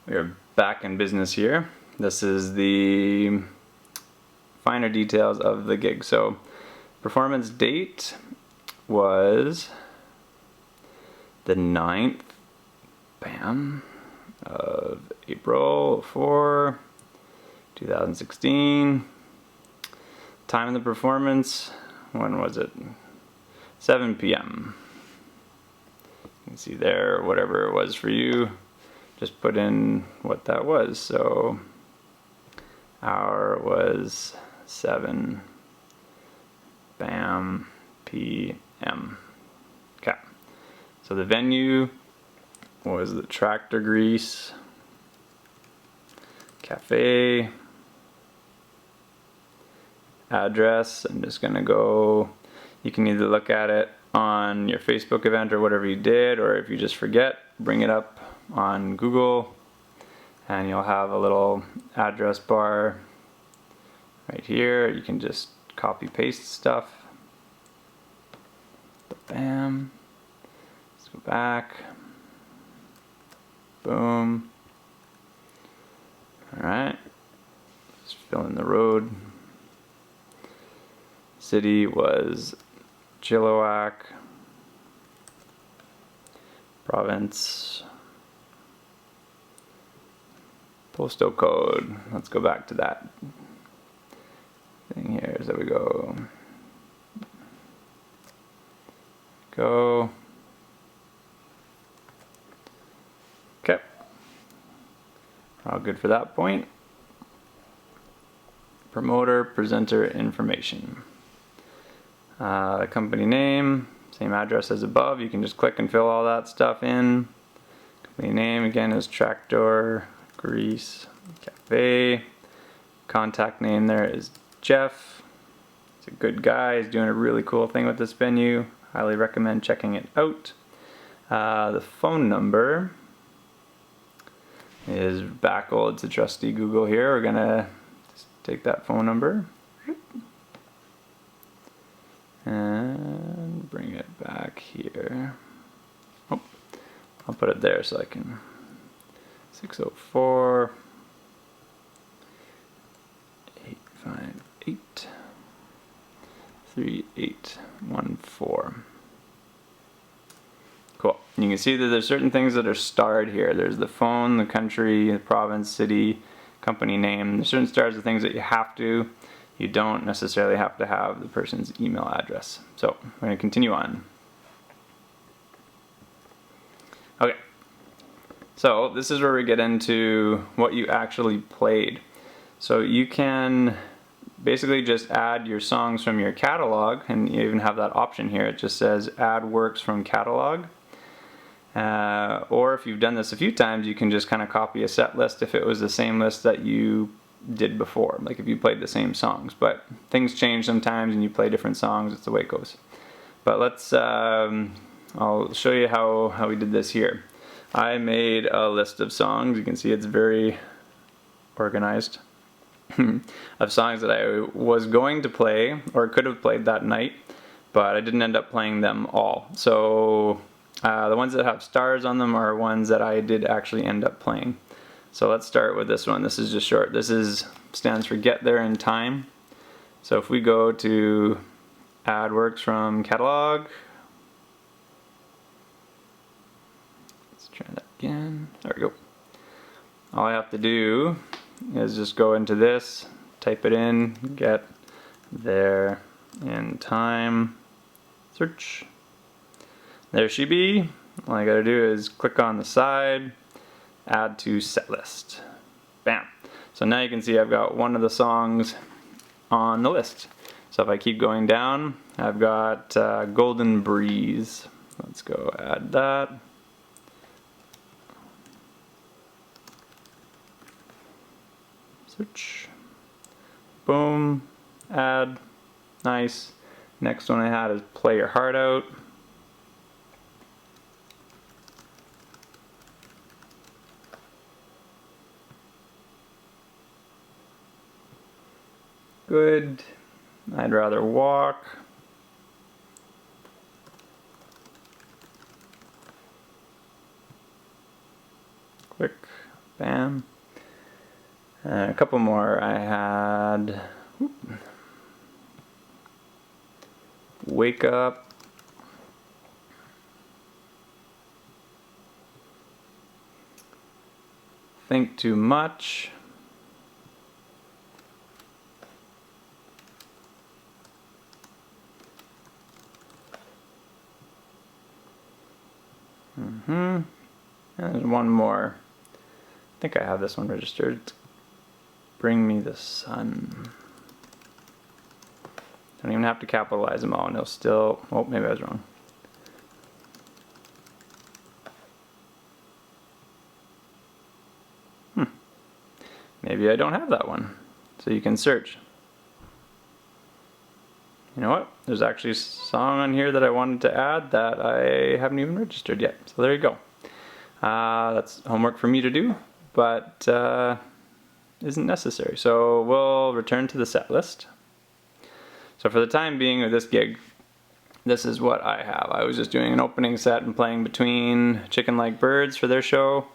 We are back in business here. This is the finer details of the gig. So performance date was the 9th, bam, of April 4, 2016. Time of the performance, when was it? 7 p.m. You can see there, whatever it was for you, just put in what that was. So hour was 7 bam p.m. Okay, so the venue was the Tractor Grease Cafe. Address, I'm just gonna go, you can either look at it on your Facebook event or whatever you did, or if you just forget, bring it up on Google and you'll have a little address bar right here. You can just copy paste stuff. Bam. Let's go back. Boom. Alright. Just fill in the road. City was Chilliwack. Province. Postal code. Let's go back to that thing here. So we go. Okay. All good for that point. Promoter, presenter information. Company name, same address as above. You can just click and fill all that stuff in. Company name again is Tractor Grease Cafe. Contact name there is Jeff. He's a good guy. He's doing a really cool thing with this venue. Highly recommend checking it out. The phone number is back old to trusty Google here. We're gonna just take that phone number and bring it back here. Oh, I'll put it there so I can. 604 858 3814. Cool. You can see that there's certain things that are starred here. There's the phone, the country, the province, city, company name. There's certain stars of things that you have to. You don't necessarily have to have the person's email address. So we're going to continue on. Okay, so this is where we get into what you actually played. So you can basically just add your songs from your catalog, and you even have that option here. It just says add works from catalog. Or if you've done this a few times, you can just kind of copy a set list if it was the same list that you did before, like if you played the same songs. But things change sometimes and you play different songs. It's the way it goes. But let's I'll show you how we did this here. I made a list of songs. You can see it's very organized of songs that I was going to play or could have played that night, but I didn't end up playing them all. So the ones that have stars on them are ones that I did actually end up playing. So let's start with this one. This is just short. This stands for Get There in Time. So if we go to add works from catalog, let's try that again. There we go. All I have to do is just go into this, type it in, Get There in Time, search. There she be. All I gotta do is click on the side, add to set list. Bam. So now you can see I've got one of the songs on the list. So if I keep going down, I've got Golden Breeze. Let's go add that. Search. Boom. Add. Nice. Next one I had is Play Your Heart Out. Good. I'd rather walk. Click. Bam. A couple more. I had Wake Up. Think Too Much. And there's one more. I think I have this one registered. Bring Me the Sun. Don't even have to capitalize them all, and they'll still. Oh, maybe I was wrong. Maybe I don't have that one. So you can search. You know what? There's actually a song on here that I wanted to add that I haven't even registered yet. So there you go. That's homework for me to do, but isn't necessary. So we'll return to the set list. So for the time being with this gig, this is what I have. I was just doing an opening set and playing between Chicken Like Birds for their show,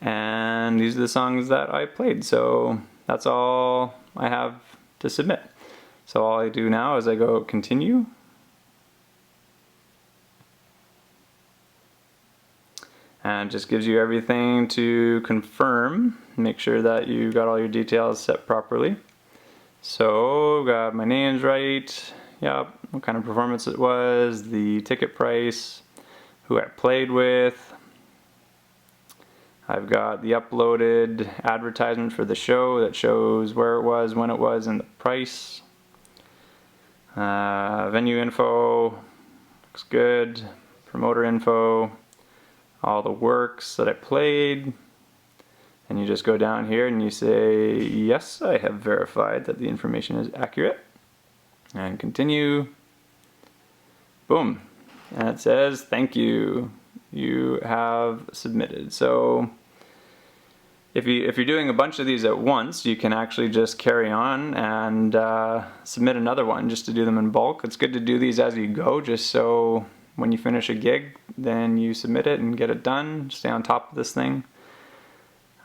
and these are the songs that I played. So that's all I have to submit. So all I do now is I go continue. And it just gives you everything to confirm. Make sure that you got all your details set properly. So got my names right. Yep, what kind of performance it was, the ticket price, who I played with. I've got the uploaded advertisement for the show that shows where it was, when it was, and the price. Venue info, looks good. Promoter info, all the works that I played. And you just go down here and you say, yes, I have verified that the information is accurate. And continue. Boom. And it says, thank you. You have submitted. So if you're doing a bunch of these at once, you can actually just carry on and submit another one just to do them in bulk. It's good to do these as you go, just so when you finish a gig, then you submit it and get it done. Stay on top of this thing.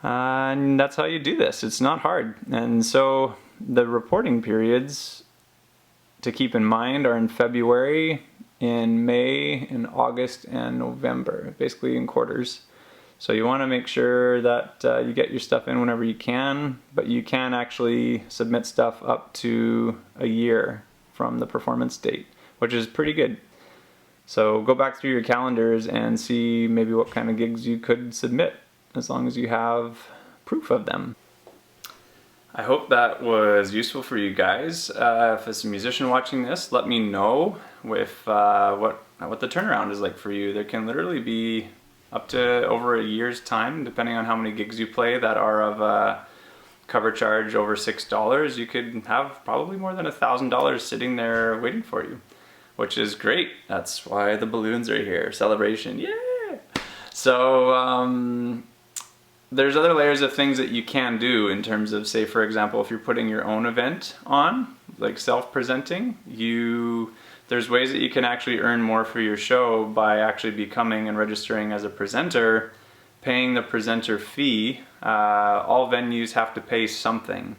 And that's how you do this. It's not hard. And so the reporting periods to keep in mind are in February, in May, in August, and November, basically in quarters. So you want to make sure that you get your stuff in whenever you can, but you can actually submit stuff up to a year from the performance date, which is pretty good. So go back through your calendars and see maybe what kind of gigs you could submit, as long as you have proof of them. I hope that was useful for you guys. If it's a musician watching this, let me know if what the turnaround is like for you. There can literally be up to over a year's time, depending on how many gigs you play that are of a cover charge over $6. You could have probably more than $1,000 sitting there waiting for you, which is great. That's why the balloons are here. Celebration, yeah! So there's other layers of things that you can do in terms of, say for example, if you're putting your own event on, like self-presenting, there's ways that you can actually earn more for your show by actually becoming and registering as a presenter, paying the presenter fee. All venues have to pay something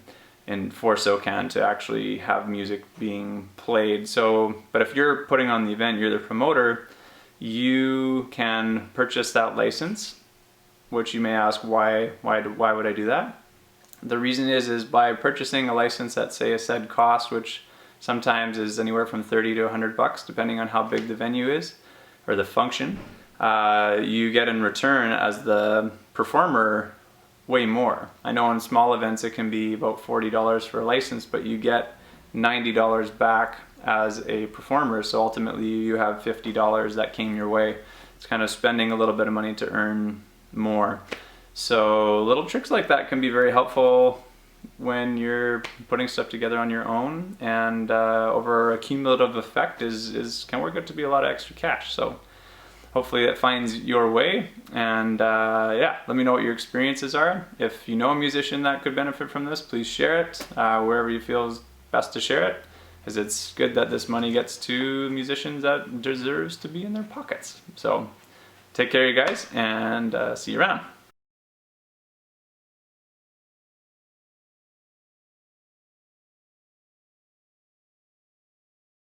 for SOCAN to actually have music being played. So, but if you're putting on the event, you're the promoter, you can purchase that license, which you may ask, why would I do that? The reason is by purchasing a license at, say, a said cost, which sometimes is anywhere from $30 to $100, depending on how big the venue is, or the function, you get in return as the performer way more. I know in small events it can be about $40 for a license, but you get $90 back as a performer, so ultimately you have $50 that came your way. It's kind of spending a little bit of money to earn more. So little tricks like that can be very helpful when you're putting stuff together on your own, and over a cumulative effect can work out to be a lot of extra cash. So hopefully that finds your way, and yeah, let me know what your experiences are. If you know a musician that could benefit from this, please share it wherever you feel is best to share it, because it's good that this money gets to musicians that deserves to be in their pockets. So take care, you guys, and see you around.